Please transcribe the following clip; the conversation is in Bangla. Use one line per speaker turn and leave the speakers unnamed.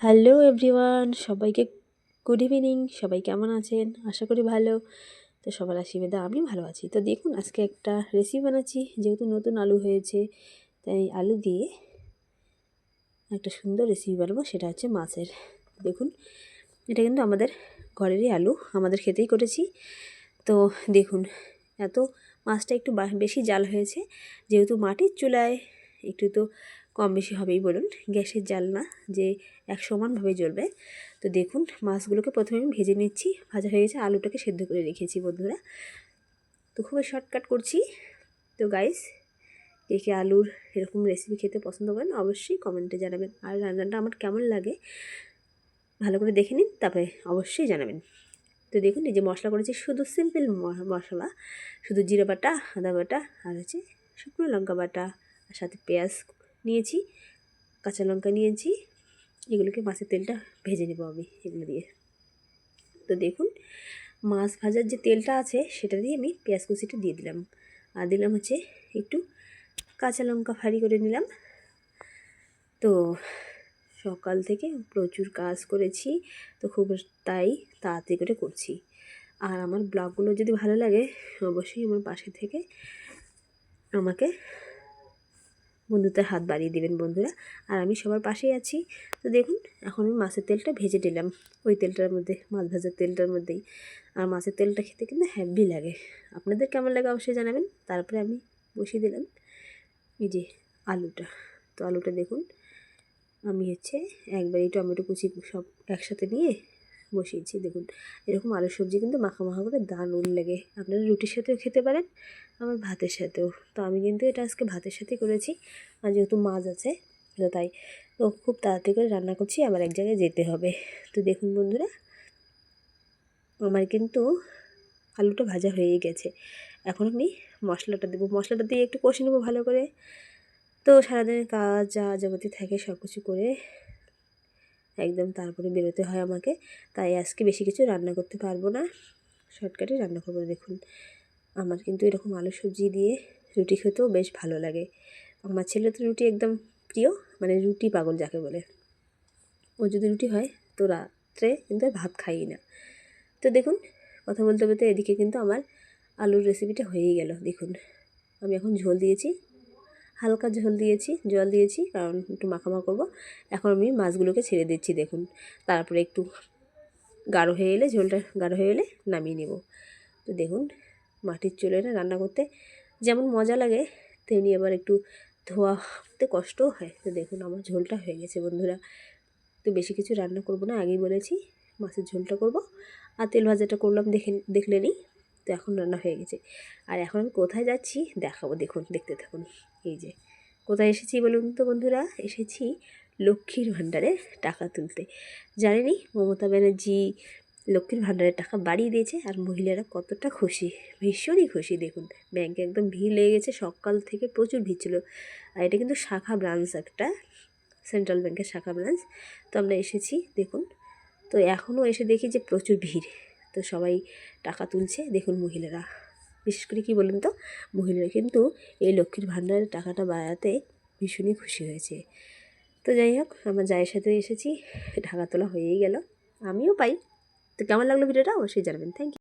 হ্যালো এভরিওয়ান, সবাইকে গুড ইভিনিং। সবাই কেমন আছেন? আশা করি ভালো। তো সবার আশীর্বাদে আমি ভালো আছি। তো দেখুন, আজকে একটা রেসিপি বানাচ্ছি। যেহেতু নতুন আলু হয়েছে, তাই আলু দিয়ে একটা সুন্দর রেসিপি বানাবো। সেটা হচ্ছে মাছের। দেখুন, এটা কিন্তু আমাদের ঘরেরই আলু, আমাদের খেতেই করেছি। তো দেখুন, এত মাছটা একটু বেশি জাল হয়েছে। যেহেতু মাটির চুলায় একটু তো কম বেশি হবেই বলুন, গ্যাসের জাল না যে এক সমানভাবে জ্বলবে। তো দেখুন, মাছগুলোকে প্রথমে আমি ভেজে নিচ্ছি। ভাজা হয়ে গেছে, আলুটাকে সেদ্ধ করে রেখেছি বন্ধুরা। তো খুবই শর্টকাট করছি। তো গাইস, কে কে আলুর এরকম রেসিপি খেতে পছন্দ করেন অবশ্যই কমেন্টে জানাবেন। আর রান্নাটা আমার কেমন লাগে ভালো করে দেখে নিন, তারপরে অবশ্যই জানাবেন। তো দেখুন, এই যে মশলা করেছি শুধু সিম্পল মশলা, শুধু জিরা বাটা, আদা বাটা, আর হচ্ছে শুকনো লঙ্কা বাটা, আর সাথে পেঁয়াজ নিয়েছি, কাঁচা লঙ্কা নিয়েছি। এগুলোকে মাছের তেলটা ভেজে নেব আমি এগুলো দিয়ে। তো দেখুন, মাছ ভাজার যে তেলটা আছে সেটা দিয়ে আমি পেঁয়াজ কুচিটা দিয়ে দিলাম, আর দিলাম হচ্ছে একটু কাঁচা লঙ্কা ফাড়ি করে নিলাম। তো সকাল থেকে প্রচুর কাজ করেছি, তো খুব তাই তাড়াতাড়ি করে করছি। আর আমার ব্লগগুলো যদি ভালো লাগে অবশ্যই আমার পাশে থেকে আমাকে বন্ধুত্বের হাত বাড়িয়ে দেবেন বন্ধুরা। আর আমি সবার পাশেই আছি। তো দেখুন, এখন আমি মাছের তেলটা ভেজে দিলাম ওই তেলটার মধ্যে, মাছ ভাজার তেলটার মধ্যেই। আর মাছের তেলটা খেতে কিন্তু হ্যাভি লাগে। আপনাদের কেমন লাগে অবশ্যই জানাবেন। তারপরে আমি বসিয়ে দিলাম এই যে আলুটা। তো আলুটা দেখুন, আমি হচ্ছে একবারই টমেটো কুচি সব একসাথে নিয়ে বসিয়েছি। দেখুন, এরকম আলুর সবজি কিন্তু মাখা মাখা করে দারুণ লাগে। আপনারা রুটির সাথেও খেতে পারেন, আবার ভাতের সাথেও। তো আমি কিন্তু এটা আজকে ভাতের সাথে করেছি, আর যেহেতু মাছ আছে তো তাই। তো খুব তাড়াতাড়ি করে রান্না করছি, আবার এক জায়গায় যেতে হবে। তো দেখুন বন্ধুরা, আমার কিন্তু আলুটা ভাজা হয়ে গেছে। এখন আমি মশলাটা দেবো, মশলাটা দিয়ে একটু কষে নেবো ভালো করে। তো সারাদিনের কাজ যা যাবতীয় থাকে সব কিছু করে একদম তারপরে বেরোতে হয় আমাকে। তাই আজকে বেশি কিছু রান্না করতে পারবো না, শর্টকাটে রান্না করবো। দেখুন, আমার কিন্তু এরকম আলু সবজি দিয়ে রুটি খেতেও বেশ ভালো লাগে। আমার ছেলে তো রুটি একদম প্রিয়, মানে রুটি পাগল যাকে বলে। ও যদি রুটি হয় তো রাত্রে কিন্তু আর ভাত খাই না। তো দেখুন, কথা বলতে বলতে এদিকে কিন্তু আমার আলুর রেসিপিটা হয়েই গেল। দেখুন, আমি এখন ঝোল দিয়েছি, হালকা ঝোল দিয়েছি, জল দিয়েছি, কারণ একটু মাখামা করবো। এখন আমি মাছগুলোকে ছেড়ে দিচ্ছি। দেখুন, তারপরে একটু গাঢ় হয়ে এলে, ঝোলটা গাঢ় হয়ে এলে নামিয়ে নেব। তো দেখুন, মাটির চুলোয় না রান্না করতে যেমন মজা লাগে, তেমনি আবার একটু ধোয়াতে কষ্টও হয়। তো দেখুন, আমার ঝোলটা হয়ে গেছে বন্ধুরা। তো বেশি কিছু রান্না করব না, আগেই বলেছি মাছের ঝোলটা করব, আর তেল ভাজাটা করলাম দেখলে নিই। তো এখন রান্না হয়ে গেছে। আর এখন আমি কোথায় যাচ্ছি দেখাবো, দেখুন, দেখতে থাকুন। এই যে কোথায় এসেছি বলুন তো বন্ধুরা, এসেছি লক্ষ্মীর ভাণ্ডারে টাকা তুলতে। জানেনই মমতা ব্যানার্জি লক্ষ্মীর ভাণ্ডারের টাকা বাড়িয়ে দিয়েছে, আর মহিলারা কতটা খুশি, ভীষণই খুশি। দেখুন, ব্যাংকে একদম ভিড় লেগে গেছে, সকাল থেকে প্রচুর ভিড় ছিল। আর এটা কিন্তু শাখা ব্রাঞ্চ, একটা সেন্ট্রাল ব্যাংকের শাখা ব্রাঞ্চ। তো আমরা এসেছি দেখুন। তো এখনও এসে দেখি যে প্রচুর ভিড়। তো সবাই টাকা তুলছে দেখুন, মহিলারা বিশেষ করে। কি বলুন তো, মহিলারা কিন্তু এই লক্ষ্মীর ভাণ্ডারের টাকাটা বাড়াতে ভীষণই খুশি হয়েছে। তো যাই হোক, আমার জায়ের সাথে এসেছি, টাকা তোলা হয়েই গেল, আমিও পাই। তো কেমন লাগলো ভিডিওটা অবশ্যই জানাবেন। Thank you.